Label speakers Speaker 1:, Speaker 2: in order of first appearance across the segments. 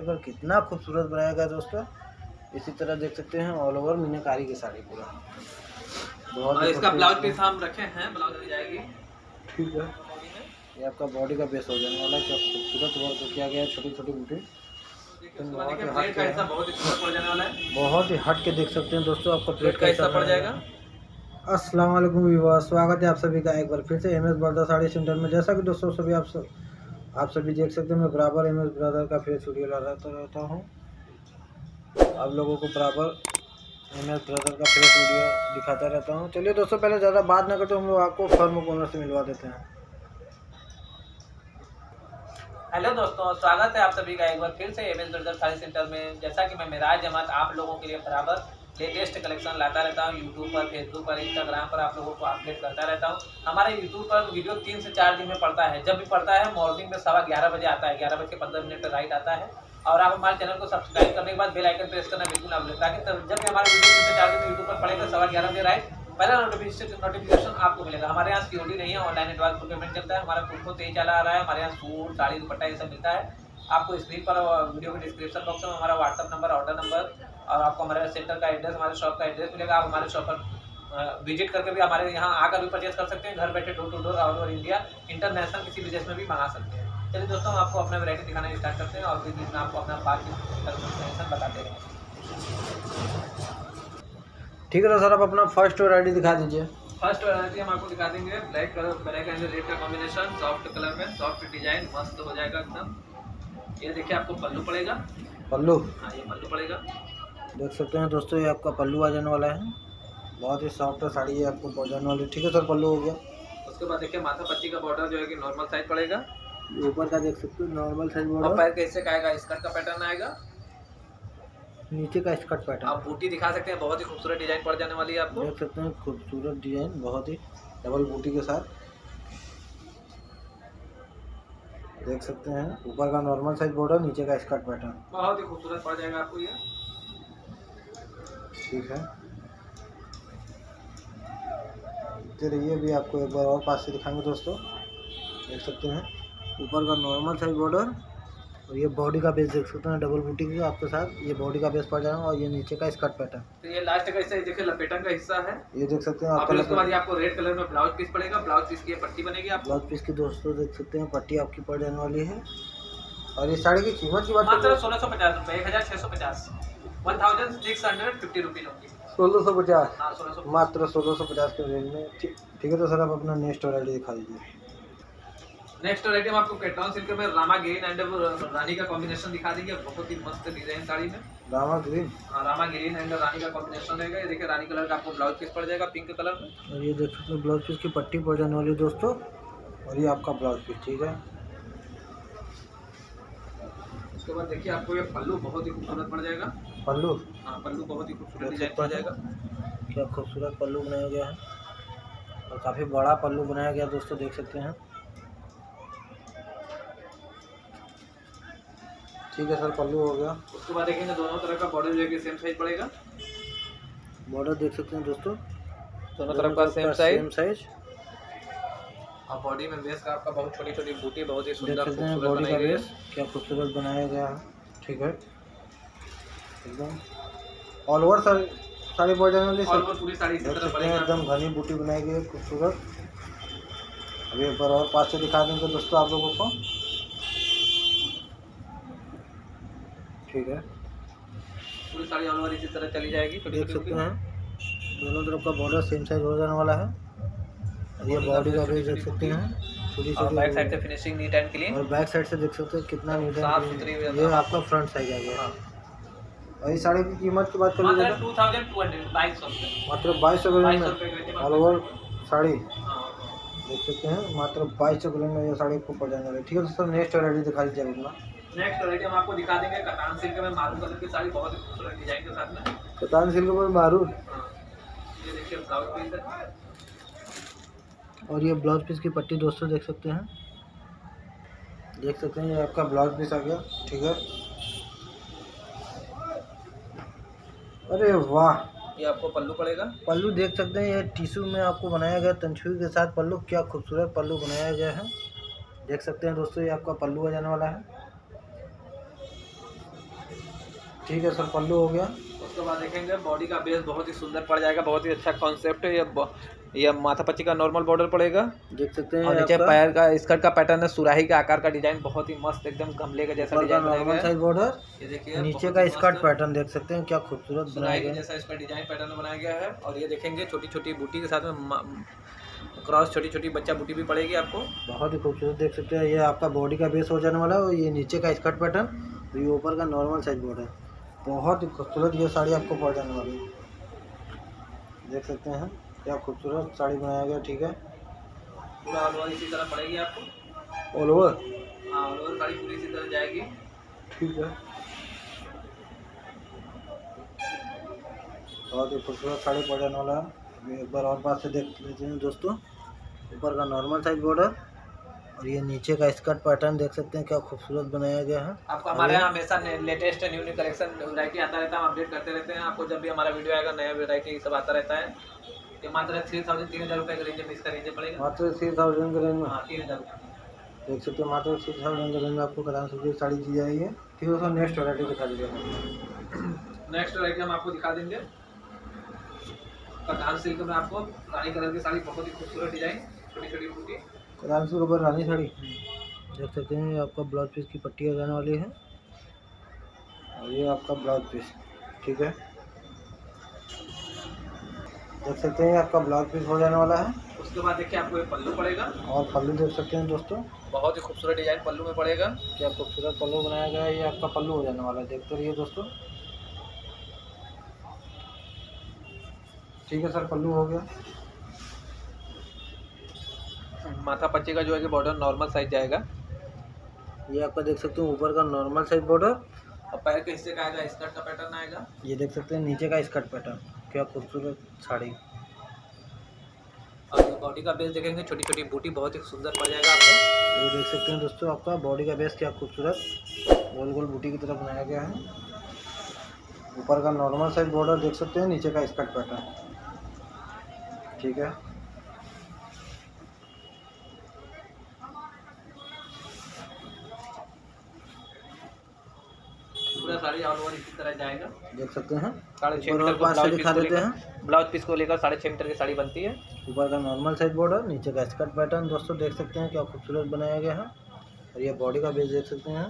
Speaker 1: पर कितना खूबसूरत बनाया गया दोस्तों। इसी तरह देख सकते हैं ऑल ओवर मीनाकारी की साड़ी पूरा
Speaker 2: बहुत। इसका ब्लाउज पीस हम रखे हैं, ब्लाउज मिल जाएगी।
Speaker 1: ठीक है, ये आपका बॉडी का बेस हो जाने वाला है। क्या खूबसूरत वर्क किया गया है, छोटी छोटी बूटी बहुत ही हट के देख सकते हैं दोस्तों। आपका प्लेट का हिस्सा पड़ जाएगा। अस्सलाम वालेकुम व्यूअर्स, स्वागत है आप सभी का एक बार फिर से एमएस ब्रदर साड़ी सेंटर में। जैसा कि दोस्तों सभी आप सभी देख सकते हैं, मैं बराबर एमएस ब्रदर का फेस वीडियो लाता रहता हूं। आप लोगों को बराबर एमएस ब्रदर का फेस वीडियो दिखाता रहता हूं। चलिए दोस्तों, पहले ज़्यादा बात ना करते हम लोग आपको फर्म ओनर से मिलवा देते हैं।
Speaker 2: हेलो दोस्तों, स्वागत है आप सभी का एक बार फिर से एमएस ब्रदर साड़ी सेंटर में। जैसा कि मैं मेराज अहमद आप लोगों के लिए बराबर लेटेस्ट कलेक्शन लाता रहता हूं। यूट्यूब पर, फेसबुक पर, इंस्टाग्राम पर आप लोगों को अपडेट करता रहता हूं। हमारे यूट्यूब पर वीडियो 3 से 4 दिन में पड़ता है। जब भी पड़ता है मॉर्निंग में 11:15 बजे आता है, 11:15 पर राइट आता है। और आप हमारे चैनल को सब्सक्राइब करने के बाद बेल आइकन प्रेस करना बिल्कुल ना भूलें, ताकि जब भी हमारा वीडियो 3 से 4 दिन में यूट्यूब पर पड़ेगा 11:15 बजे राइट, पहला नोटिफिकेशन आपको मिलेगा। हमारे यहाँ सीओडी नहीं है, ऑनलाइन एडवांस पेमेंट चलता है। हमारा खुद को तेज चला आ रहा है। हमारे यहाँ सूट, साड़ी, दुपट्टा ये सब मिलता है। आपको स्क्रीन पर वीडियो के डिस्क्रिप्शन बॉक्स में हमारा व्हाट्सअप नंबर, ऑर्डर नंबर और आपको हमारे सेंटर का एड्रेस, हमारे शॉप का एड्रेस मिलेगा। आप हमारे शॉप पर विजिट करके भी हमारे यहाँ आकर भी परचेज कर सकते हैं। घर बैठे door to door all over India, international किसी भी देश में भी मंगा सकते हैं। चलिए दोस्तों, हम आपको अपना वैरायटी दिखाना स्टार्ट करते हैं और फिर बीच में आपको अपना बाकी इन्फॉर्मेशन बताते हैं।
Speaker 1: ठीक है तो सर, आप अपना फर्स्ट वैरायटी दिखा दीजिए।
Speaker 2: फर्स्ट वैरायटी हम आपको दिखा देंगे black colour, black and red का कॉम्बिनेशन, सॉफ्ट कलर में, सॉफ्ट डिजाइन, मस्त हो जाएगा एकदम। ये देखिए, आपको पल्लू पड़ेगा।
Speaker 1: पल्लू,
Speaker 2: हाँ, ये पल्लू पड़ेगा।
Speaker 1: देख सकते हैं दोस्तों, ये आपका पल्लू आ जाने वाला है। बहुत ही सॉफ्ट साड़ी है, आपको पड़ जाने वाली। ठीक है सर, पल्लू हो गया।
Speaker 2: उसके बाद देखिए, माथा पट्टी का बॉर्डर जो है कि नॉर्मल साइज पड़ेगा।
Speaker 1: ऊपर का देख सकते हो नॉर्मल साइज
Speaker 2: और
Speaker 1: बॉर्डर,
Speaker 2: पैर के हिस्से का आएगा स्कर्ट का पैटर्न आएगा।
Speaker 1: नीचे का स्कर्ट पैटर्न
Speaker 2: आप बूटी दिखा सकते हैं, बहुत ही खूबसूरत डिजाइन पड़ जाने वाली है आपको।
Speaker 1: देख सकते हैं, खूबसूरत डिजाइन बहुत ही डबल बूटी के साथ देख सकते हैं। ऊपर का नॉर्मल साइज बॉर्डर, नीचे का स्कर्ट पैटर्न
Speaker 2: बहुत ही खूबसूरत पड़ जाएगा आपको ये।
Speaker 1: ठीक है, चलिए भी आपको एक बार और पास से दिखाएंगे दोस्तों। देख सकते हैं ऊपर का नॉर्मल साइज बॉर्डर और ये बॉडी का बेस देख सकते हैं, डबल बूटी के आपके साथ ये बॉडी का बेस पड़ जाएगा। और ये नीचे का स्कर्ट पैटर्न,
Speaker 2: तो ये लास्ट का हिस्सा देखिए, लपेटन का हिस्सा है।
Speaker 1: ये देख सकते हैं
Speaker 2: आपको। उसके बाद आपको रेड कलर में ब्लाउज पीस पड़ेगा। ब्लाउज पीस की पट्टी बनेगी। आप
Speaker 1: ब्लाउज पीस की दोस्तों देख सकते हैं पट्टी आपकी पड़ जाने वाली है। और ये साड़ी की कीमत की बात
Speaker 2: मात्र 1650 रुपये, 1650, 1650 रुपीज होगी।
Speaker 1: 1650,
Speaker 2: हाँ 1650,
Speaker 1: मात्र 1650 के रेंज में। ठीक है तो सर, आप अपना नेक्स्ट वैरायटी दिखा दीजिए।
Speaker 2: नेक्स्ट वैरायटी हम आपको कैटॉन सिल्क में रामा ग्रीन एंड रानी का कॉम्बिनेशन दिखा देंगे। बहुत ही मस्त डिजाइन साड़ी में।
Speaker 1: रामा ग्रीन,
Speaker 2: हाँ, रामा ग्रीन एंड रानी का कॉम्बिनेशन रहेगा। ये देखिए, रानी कलर का आपको ब्लाउज पीस पड़ जाएगा पिंक कलर में।
Speaker 1: और ये देख सकते हैं ब्लाउज पीस की पट्टी पड़ जाने वाली है दोस्तों। और ये आपका ब्लाउज पीस। ठीक है,
Speaker 2: उसके बाद देखिए, आपको ये पल्लू बहुत ही खूबसूरत पड़ जाएगा।
Speaker 1: पल्लू,
Speaker 2: हाँ, पल्लू बहुत ही खूबसूरत डिजाइन पड़ जाएगा।
Speaker 1: क्या खूबसूरत पल्लू बनाया गया है और काफ़ी बड़ा पल्लू बनाया गया दोस्तों, देख सकते हैं। ठीक है सर, पल्लू हो गया।
Speaker 2: उसके बाद देखेंगे दोनों तरफ का बॉर्डर जो है सेम साइज पड़ेगा।
Speaker 1: बॉर्डर देख सकते हैं दोस्तों,
Speaker 2: दोनों तरफ का सेम साइज। और बॉडी में बेस का आपका बहुत छोटी छोटी बूटी, बहुत ही सुंदर खूबसूरत
Speaker 1: बॉडी का
Speaker 2: बनाई गई है।
Speaker 1: बेस क्या खूबसूरत बनाया गया है। ठीक है, एकदम ऑल ओवर साड़ी पड़ जाने वाली।
Speaker 2: ऑल ओवर पूरी साड़ी इसी तरह पड़ेगी।
Speaker 1: एकदम घनी बूटी बनाई गई है, खूबसूरत। अभी एक बार और पास से दिखा देंगे दोस्तों आप लोगों को। ठीक है,
Speaker 2: पूरी साड़ी ऑल ओवर इसी तरह चली जाएगी।
Speaker 1: देख सकते हैं दोनों तरफ का बॉर्डर सेम साइज हो जाने वाला है। और ये बॉडी का बेस देख सकते हैं, छोटी छोटी।
Speaker 2: बैक साइड से फिनिशिंग नीट एंड क्लीन।
Speaker 1: और बैक साइड से देख सकते हैं कितना नीट
Speaker 2: साफ
Speaker 1: एंड
Speaker 2: सुथरी।
Speaker 1: क्लीन। ये आपका फ्रंट साइज आ गया। और इस साड़ी की कीमत की बात कर लीजिए,
Speaker 2: 2200
Speaker 1: मात्र 2200 में ऑल ओवर साड़ी देख सकते हैं। मात्र 2200 में ये साड़ी आपको पड़ जाने वाली है। ठीक है तो सर, नेक्स्ट वैरायटी दिखा दीजिए अपना।
Speaker 2: नेक्स्ट वैरायटी हम आपको दिखा देंगे कतान सिल्क में मारून कलर की साड़ी, बहुत ही खूबसूरत डिजाइन के साथ में।
Speaker 1: कतान सिल्क में मारून,
Speaker 2: ये देखिए ब्लाउज पीस है।
Speaker 1: और ये ब्लाउज पीस की पट्टी दोस्तों देख सकते हैं, देख सकते हैं ये आपका ब्लाउज पीस आ गया। ठीक है, अरे वाह,
Speaker 2: ये आपको पल्लू पड़ेगा।
Speaker 1: पल्लू देख सकते हैं, ये टिश्यू में आपको बनाया गया तंछुई के साथ पल्लू। क्या खूबसूरत पल्लू बनाया गया है, देख सकते हैं दोस्तों। ये आपका पल्लू आ जाने वाला है। ठीक है सर, पल्लू हो गया।
Speaker 2: उसके बाद देखेंगे बॉडी का बेस बहुत ही सुंदर पड़ जाएगा, बहुत ही अच्छा कॉन्सेप्ट है। ये माथा पच्ची का नॉर्मल बॉर्डर पड़ेगा,
Speaker 1: देख सकते हैं।
Speaker 2: और नीचे
Speaker 1: आपका
Speaker 2: पैर का स्कर्ट का पैटर्न है, सुराही का आकार का डिजाइन बहुत ही मस्त, एकदम गमले का जैसा
Speaker 1: ऊपर का
Speaker 2: डिजाइन
Speaker 1: नॉर्मल
Speaker 2: बनाया
Speaker 1: साइज बॉर्डर,
Speaker 2: ये देखिए
Speaker 1: नीचे
Speaker 2: बहुत
Speaker 1: का
Speaker 2: ही
Speaker 1: स्कर्ट
Speaker 2: मस्त
Speaker 1: पैटर्न देख सकते हैं, क्या खूबसूरत बनाया
Speaker 2: सुराही के
Speaker 1: गया है।
Speaker 2: जैसा इसका डिजाइन पैटर्न बनाया गया है। और ये देखेंगे छोटी छोटी बूटी के साथ में क्रॉस छोटी छोटी बच्चा बूटी भी पड़ेगी आपको।
Speaker 1: बहुत ही खूबसूरत देख सकते हैं। ये आपका बॉडी का बेस हो जाने वाला है, और ये नीचे का स्कर्ट पैटर्न, तो ये ऊपर का नॉर्मल साइज बॉर्डर, बहुत ही खूबसूरत ये साड़ी आपको पड़ जाने वाली है। देख सकते हैं क्या खूबसूरत साड़ी बनाया गया। ठीक है,
Speaker 2: पूरा ऑल ओवर इसी तरह पड़ेगी आपको।
Speaker 1: ऑल ओवर,
Speaker 2: हाँ ऑल ओवर साड़ी पूरी इसी तरह जाएगी।
Speaker 1: ठीक है, बहुत ही खूबसूरत साड़ी पड़ जाने वाला है। अभी एक बार और पास से देख लेते हैं दोस्तों। ऊपर का नॉर्मल साइज बॉर्डर, और ये नीचे का स्कर्ट पैटर्न देख सकते हैं, क्या खूबसूरत बनाया गया है।
Speaker 2: आपको हमारे यहाँ हमेशा लेटेस्ट न्यू कलेक्शन वैरायटी आता रहता है, हम अपडेट करते रहते हैं। आपको जब भी हमारा वीडियो आएगा नया वैरायटी सब आता रहता है। ये मात्र 3,000 रुपये के रेंज में इसका रेंज पड़ेगा,
Speaker 1: मात्र 3000 के रेंज में।
Speaker 2: हाँ 3,000 रुपये।
Speaker 1: देख सकते हैं, मात्र 3000 के रेंज में आपको कलान सिल्क की साड़ी दी जाएगी। ठीक है दोस्तों, नेक्स्ट वैरायटी दिखा दीजिएगा।
Speaker 2: नेक्स्ट वैरायटी हम आपको दिखा देंगे कटान सिल्क में। आपको रानी कलर की साड़ी, बहुत ही खूबसूरत डिजाइन, छोटी छोटी बूटी।
Speaker 1: कलान सिल्क ऊपर रानी साड़ी देख सकते हैं। ये आपका ब्लाउज पीस की पट्टी हो जाने वाली है, और ये आपका ब्लाउज पीस। ठीक है, देख सकते हैं, ये आपका ब्लाउज पीस हो जाने वाला है।
Speaker 2: उसके बाद देखिए आपको ये पल्लू पड़ेगा,
Speaker 1: और पल्लू देख सकते हैं दोस्तों,
Speaker 2: बहुत ही खूबसूरत डिजाइन पल्लू में पड़ेगा।
Speaker 1: क्या खूबसूरत पल्लू बनाया गया है। ये आपका पल्लू हो जाने वाला है, देखते रहिए दोस्तों। ठीक है सर, पल्लू हो गया।
Speaker 2: माथा पच्ची का जो है कि बॉर्डर नॉर्मल साइज जाएगा,
Speaker 1: ये आपका देख सकते हैं ऊपर का नॉर्मल साइज बॉर्डर,
Speaker 2: और पैर के हिस्से का आएगा स्कर्ट का पैटर्न आएगा।
Speaker 1: ये देख सकते हैं नीचे का स्कर्ट पैटर्न, क्या खूबसूरत साड़ी।
Speaker 2: और बॉडी का बेस देखेंगे, छोटी छोटी बूटी बहुत ही सुंदर पड़ जाएगा आपको।
Speaker 1: ये देख सकते हैं दोस्तों, आपका बॉडी का बेस क्या खूबसूरत गोल गोल बूटी की तरफ बनाया गया है। ऊपर का नॉर्मल साइज बॉर्डर देख सकते हैं, नीचे का स्कर्ट पैटर्न। ठीक है,
Speaker 2: पूरा साड़ी ऑल ओवर इसी तरह जाएगा।
Speaker 1: देख सकते हैं।
Speaker 2: 6.5
Speaker 1: ऊपर
Speaker 2: मीटर
Speaker 1: और पास से दिखा देते हैं।
Speaker 2: ब्लाउज पीस को लेकर 6.5 मीटर की साड़ी बनती है।
Speaker 1: ऊपर का नॉर्मल साइज बॉर्डर, नीचे का स्कर्ट पैटर्न दोस्तों देख सकते हैं, क्या खूबसूरत बनाया गया है। और ये बॉडी का बेस देख सकते हैं,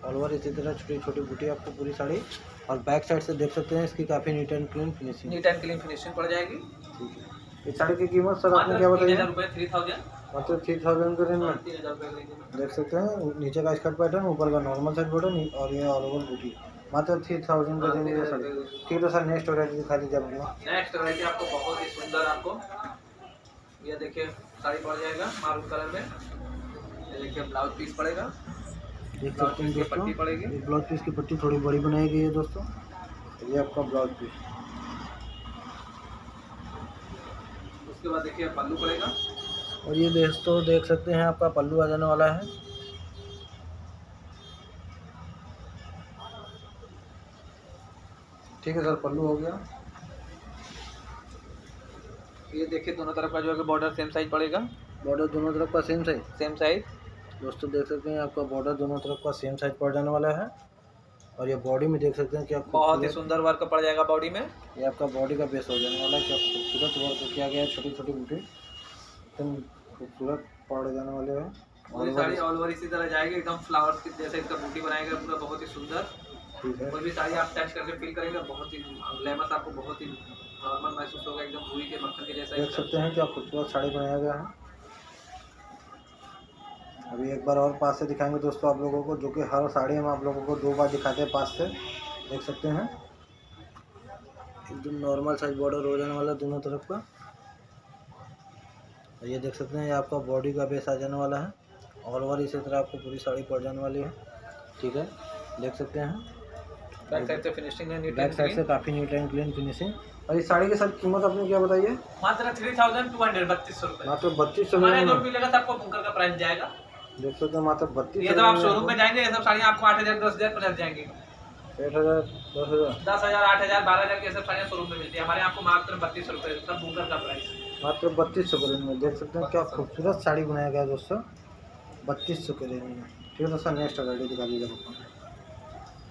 Speaker 1: ऑल ओवर इसी तरह छोटी छोटी बूटी आपको पूरी साड़ी। और बैक साइड से देख सकते हैं, इसकी काफ़ी neat and clean finishing.
Speaker 2: Neat and clean finishing पड़ जाएगी।
Speaker 1: ठीक है, इस साड़ी की कीमत सर आपने क्या बताई?
Speaker 2: 3,000 रुपये, 3,000,
Speaker 1: मतलब 3000 के रेंज में
Speaker 2: 3,000 रुपये के रेंज में।
Speaker 1: देख सकते हैं। नीचे का स्कर्ट पैटर्न, ऊपर का नॉर्मल साइज बॉर्डर, और ये ऑल ओवर बूटी, मात्र 3000 के रेंज में ये साड़ी। ठीक है सर, नेक्स्ट वैरायटी दिखा दीजिए अपना।
Speaker 2: नेक्स्ट वैरायटी आपको बहुत ही सुंदर, आपको ये देखिए साड़ी पड़ जाएगा मारून कलर में। ये देखिए ब्लाउज पीस पड़ेगा,
Speaker 1: देख सकते हैं दोस्तों,
Speaker 2: पट्टी पड़ेगी।
Speaker 1: ये ब्लाउज पीस की पट्टी थोड़ी बड़ी बनाई गई है दोस्तों। ये आपका ब्लाउज पीस।
Speaker 2: उसके बाद देखिए पल्लू पड़ेगा,
Speaker 1: और ये दोस्तों देख सकते हैं, आपका पल्लू आ जाने वाला है। ठीक है सर, पल्लू हो गया।
Speaker 2: ये देखिए दोनों तरफ का जो है कि बॉर्डर सेम साइज पड़ेगा,
Speaker 1: बॉर्डर दोनों तरफ का सेम साइज
Speaker 2: सेम साइज
Speaker 1: दोस्तों देख सकते हैं, आपका बॉर्डर दोनों तरफ का सेम साइज पड़ जाने वाला है। और ये बॉडी में देख सकते हैं, क्या
Speaker 2: बहुत ही
Speaker 1: खूबसूरत,
Speaker 2: सुंदर वर्क पड़ जाएगा बॉडी में।
Speaker 1: ये आपका बॉडी का बेस हो जाने वाला है। क्या खूबसूरत वर्क किया गया है, छोटी छोटी बूटी एकदम खूबसूरत पड़ जाने वाले हैं।
Speaker 2: पूरी साड़ी ऑल ओवर इसी तरह जाएगी, एकदम फ्लावर्स की जैसे इसका बूटी बनाएगा पूरा, बहुत ही सुंदर।
Speaker 1: ठीक है,
Speaker 2: कोई भी साड़ी आप टच करके फील करेंगे, बहुत ही ग्लैमरस, आपको बहुत ही नॉर्मल महसूस होगा, एकदम पूरी के मक्खन के जैसा।
Speaker 1: देख सकते हैं क्या खूबसूरत साड़ी बनाया गया है। अभी एक बार और पास से दिखाएंगे दोस्तों आप लोगों को, जो कि हर साड़ी हम आप लोगों को 2 बार दिखाते हैं पास से। देख सकते हैं, एकदम नॉर्मल साइज बॉर्डर हो जाने वाला है दोनों तरफ का। और ये देख सकते हैं, ये आपका बॉडी का बेस आ जाने वाला है। ऑल ओवर इसी तरह आपको पूरी साड़ी पड़ जाने वाली है। ठीक है, देख सकते हैं।
Speaker 2: बैक साइड से फिनिशिंग है, नीट
Speaker 1: बैक साइड से काफ़ी नीट एंड क्लीन फिनिशिंग। और इस साड़ी की सर कीमत आपने क्या बताई है?
Speaker 2: मात्र 3,200, 3200 रुपये।
Speaker 1: मात्र 3200
Speaker 2: हमारे
Speaker 1: में
Speaker 2: जो मिलेगा तो आपको बुकर का प्राइस जाएगा।
Speaker 1: देख सकते हैं, मात्र 3200।
Speaker 2: ये जब आप शोरूम में जाएंगे, ये सब साड़ियाँ आपको 8,000, 10,000 प्लस जाएंगी।
Speaker 1: 8,000, 10,000,
Speaker 2: 10,000, 8,000, 12,000 की सब साड़ियाँ शोरूम में मिलती है, हमारे आपको मात्र 3200 रुपये, सब बुकर का प्राइस।
Speaker 1: मात्र 3200 के रेंज में। देख सकते हैं क्या खूबसूरत साड़ी बनाया गया है दोस्तों, 3200 के रेंज में। ठीक है दोस्तों, नेक्स्ट वैरायटी दिखा दीजिए आपको।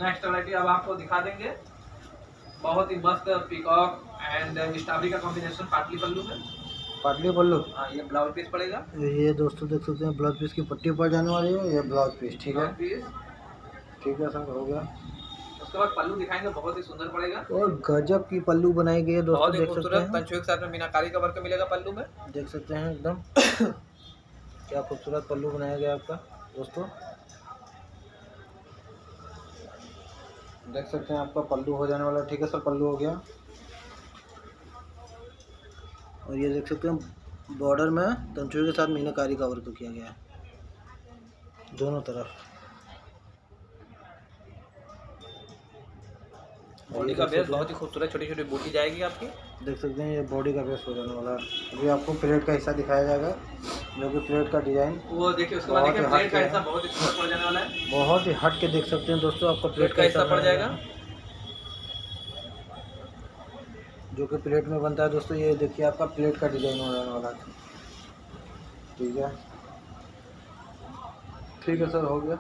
Speaker 2: नेक्स्ट वैरायटी अब आपको दिखा देंगे, बहुत ही मस्त पीकॉक एंड स्ट्रॉबेरी का कॉम्बिनेशन पाटली पल्लू में।
Speaker 1: पाटली पल्लू।
Speaker 2: हाँ, ये ब्लाउज पीस पड़ेगा।
Speaker 1: ये दोस्तों देख सकते हैं ब्लाउज पीस की पट्टी पड़ जाने वाली है, ये ब्लाउज पीस। ठीक है, ठीक है सर, हो गया।
Speaker 2: उसके बाद पल्लू दिखाएंगे, बहुत ही सुंदर पड़ेगा
Speaker 1: और गजब की पल्लू बनाई गई है दोस्तों,
Speaker 2: बहुत ही
Speaker 1: देख सकते
Speaker 2: खूबसूरत
Speaker 1: हैं।
Speaker 2: पंचुए के साथ में मीनाकारी का वर्क मिलेगा पल्लू में,
Speaker 1: देख सकते हैं एकदम क्या खूबसूरत पल्लू बनाया गया आपका दोस्तों। देख सकते हैं आपका पल्लू हो जाने वाला है। ठीक है सर, पल्लू हो गया। और ये देख सकते हैं बॉर्डर में तंचुए के साथ मीनाकारी का वर्क किया गया है दोनों तरफ।
Speaker 2: बॉडी का बेस बहुत ही खूबसूरत, छोटी छोटी बूटी जाएगी आपकी।
Speaker 1: देख सकते हैं ये बॉडी का बेस हो जाने वाला है। अभी आपको प्लेट का हिस्सा दिखाया जाएगा, जो कि प्लेट का डिजाइन
Speaker 2: वो देखिए। उसके बाद देखिए प्लेट का हिस्सा बहुत ही सुंदर पड़ जाने वाला है,
Speaker 1: बहुत ही हट के देख सकते हैं दोस्तों। आपका
Speaker 2: प्लेट का हिस्सा पड़ जाएगा,
Speaker 1: जो कि प्लेट में बनता है दोस्तों। ये देखिए आपका प्लेट का डिजाइन हो जाने वाला है। ठीक है, ठीक है सर, हो गया।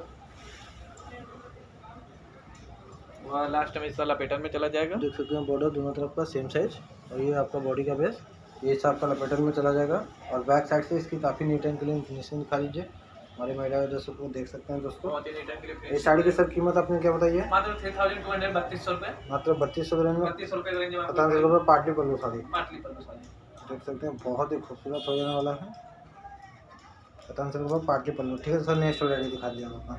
Speaker 2: और लास्ट में हिस्सा लपेटन में चला जाएगा।
Speaker 1: देख सकते हैं बॉर्डर दोनों तरफ का सेम साइज, और ये आपका बॉडी का बेस ये हिसाब का लपेटन में चला जाएगा। और बैक साइड से इसकी काफ़ी नीट एंड क्लीन फिनिशिंग दिखा लीजिए हमारे महिला दोस्तों को। देख सकते हैं दोस्तों,
Speaker 2: बहुत ही नीट एंड क्लीन।
Speaker 1: ये साड़ी की सर कीमत आपने क्या बताई है?
Speaker 2: मात्र 3200 रुपये,
Speaker 1: मात्र 3200 रेंज में
Speaker 2: 3200 रुपये रेंज में
Speaker 1: 1500 रुपये पार्टी पल्लू साड़ी।
Speaker 2: पाटली पल्लू साड़ी
Speaker 1: देख सकते हैं बहुत ही खूबसूरत हो जाने वाला है। 1500 रुपये पार्टी पल्लू। ठीक है सर, नेक्स्ट वैरायटी दिखा दिया हम अपना।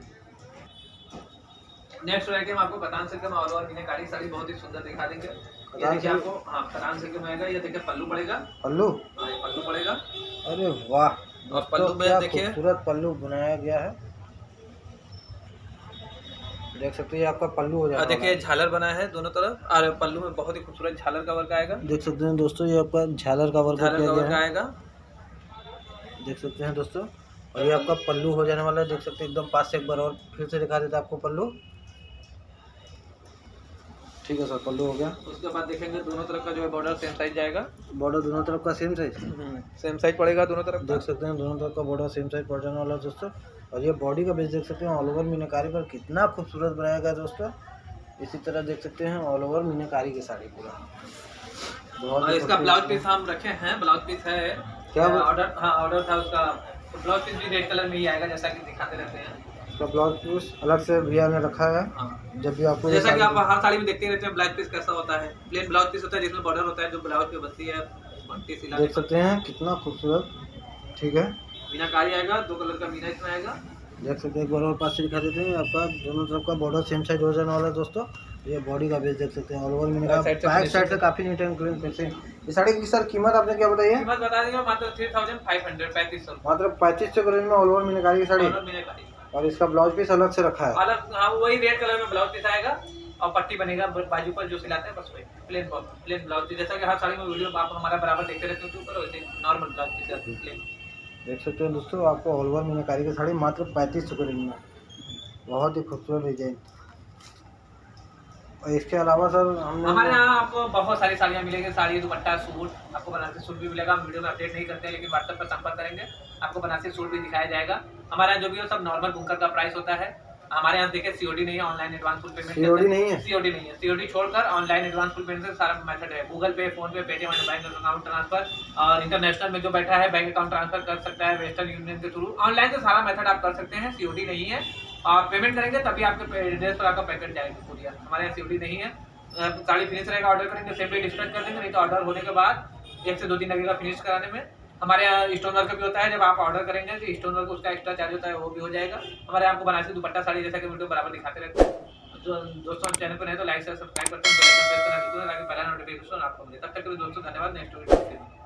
Speaker 2: नेक्स्ट वैरायटी हम आपको कतान सिल्क में ऑल ओवर मीनाकारी साड़ी बहुत ही सुंदर दिखा देंगे। ये देखिए आपको, हाँ कतान सिल्क में आएगा। ये देखिए पल्लू पड़ेगा,
Speaker 1: पल्लू।
Speaker 2: हाँ ये पल्लू पड़ेगा।
Speaker 1: अरे वाह,
Speaker 2: और पल्लू में
Speaker 1: क्या
Speaker 2: देखिए
Speaker 1: खूबसूरत पल्लू बनाया गया है। देख सकते हैं आपका पल्लू हो जाएगा।
Speaker 2: देखिए झालर बना है दोनों तरफ, और पल्लू में बहुत ही खूबसूरत झालर का वर्क आएगा।
Speaker 1: देख सकते हैं दोस्तों, ये आपका झालर का वर्क किया गया है।
Speaker 2: आएगा,
Speaker 1: देख सकते हैं दोस्तों। और ये आपका पल्लू हो जाने वाला है। देख सकते हैं एकदम पास से, एक बार और फिर से दिखा देता आपको पल्लू। ठीक है सर, पल्लू हो गया।
Speaker 2: उसके बाद देखेंगे दोनों तरफ का जो है बॉर्डर सेम साइज जाएगा।
Speaker 1: बॉर्डर दोनों तरफ का सेम साइज,
Speaker 2: सेम साइज पड़ेगा दोनों तरफ।
Speaker 1: देख सकते हैं दोनों तरफ का बॉर्डर सेम साइज पड़ जाने वाला है दोस्तों। और ये बॉडी का बेस देख सकते हैं ऑल ओवर मीनाकारी पर कितना खूबसूरत बनाया गया दोस्तों। इसी तरह देख सकते हैं ऑल ओवर मीनाकारी की साड़ी पूरा बहुत।
Speaker 2: इसका ब्लाउज पीस हम रखे हैं, ब्लाउज पीस है
Speaker 1: क्या
Speaker 2: ऑर्डर, हाँ ऑर्डर था उसका। ब्लाउज पीस भी रेड कलर में ही आएगा, जैसा कि दिखाते रहते हैं।
Speaker 1: इसका ब्लाउज पीस अलग से भैया ने रखा है।
Speaker 2: हाँ।
Speaker 1: जब भी आपको
Speaker 2: जैसा कि आप हर साड़ी में देखते रहते हैं ब्लाउज पीस कैसा होता है। प्लेन ब्लाउज पीस होता है जिसमें बॉर्डर होता है, जो ब्लाउज पे बनती है पट्टी सिला।
Speaker 1: देख सकते हैं कितना खूबसूरत। ठीक है,
Speaker 2: मीनाकारी आएगा, 2 कलर का मीना इसमें आएगा।
Speaker 1: देख सकते हैं एक बार और पास से दिखा देते हैं। आपका दोनों तरफ का बॉर्डर सेम साइज हो जाने वाला है दोस्तों। ये बॉडी का बेस देख सकते हैं ऑल ओवर मीनाकारी, बैक साइड से काफी नीट एंड क्लीन फिनिशिंग। ये साड़ी की सर कीमत आपने क्या बताई है?
Speaker 2: कीमत बता देंगे मात्र 3500, 3500।
Speaker 1: मात्र 3500 के रेंज में ऑल ओवर मीनाकारी की साड़ी।
Speaker 2: मीनाकारी
Speaker 1: और इसका ब्लाउज पीस अलग से रखा है।
Speaker 2: अलग, हाँ वही रेड कलर में ब्लाउज पीस आएगा, और पट्टी बनेगा बाजू पर जो सिलाते हैं बस वही प्लेन ब्लाउज पीस। जैसा कि हर साड़ी में वीडियो आप हमारा बराबर देखते रहते हैं यूट्यूब पर, वैसे नॉर्मल ब्लाउज पीस प्लेन।
Speaker 1: देख सकते हैं दोस्तों, आपको ऑल ओवर मीनाकारी की साड़ी मात्र 3500 के रेंज में, बहुत ही खूबसूरत डिजाइन। और इसके अलावा सर
Speaker 2: हमारे यहाँ आपको बहुत सारी साड़ियाँ मिलेंगी, साड़ी, दुपट्टा, सूट। आपको बनारसी सूट भी मिलेगा। हम वीडियो में अपडेट नहीं करते हैं, लेकिन व्हाट्सएप पर संपर्क करेंगे, आपको बनारसी सूट भी दिखाया जाएगा। हमारे यहाँ जो भी हो सब नॉर्मल बुकर का प्राइस होता है। हमारे यहाँ देखिए सीओडी नहीं है, online advance full payment.
Speaker 1: COD नहीं है,
Speaker 2: सीओडी नहीं है। सीओडी छोड़कर ऑनलाइन एडवांस फुल पेमेंट से सारा मेथड है। गूगल पे, फोन पे, पेटीएम, बैंक अकाउंट ट्रांसफर, और इंटरनेशनल में जो बैठा है बैंक अकाउंट ट्रांसफर कर सकता है वेस्टर्न यूनियन के थ्रू। ऑनलाइन से सारा मेथड आप कर सकते हैं, सीओडी नहीं है। और पेमेंट करेंगे तभी आपके एड्रेस पर आपका पैकेट जाएगा कुरियर। हमारे यहाँ सीओडी नहीं है। साड़ी फिनिश रहेगा, ऑर्डर करेंगे सेम डे डिस्पैच कर देंगे, नहीं तो ऑर्डर होने के बाद 1 से 2 दिन लगेगा फिनिश कराने में। हमारे यहाँ स्टोन वर्क भी होता है, जब आप ऑर्डर करेंगे तो स्टोन वर्क उसका एक्स्ट्रा चार्ज होता है, वो भी हो जाएगा। हमारे यहाँ आपको बनारसी दुपट्टा साड़ी जैसा कि वीडियो बराबर दिखाते रहते हैं। जो दोस्तों चैनल पर नहीं तो लाइक से सब्सक्राइब करते हैं, बेल आइकन प्रेस करना बिल्कुल ताकि पहला नोटिफिकेशन आपको मिले। तब तक के लिए दोस्तों धन्यवाद। Next video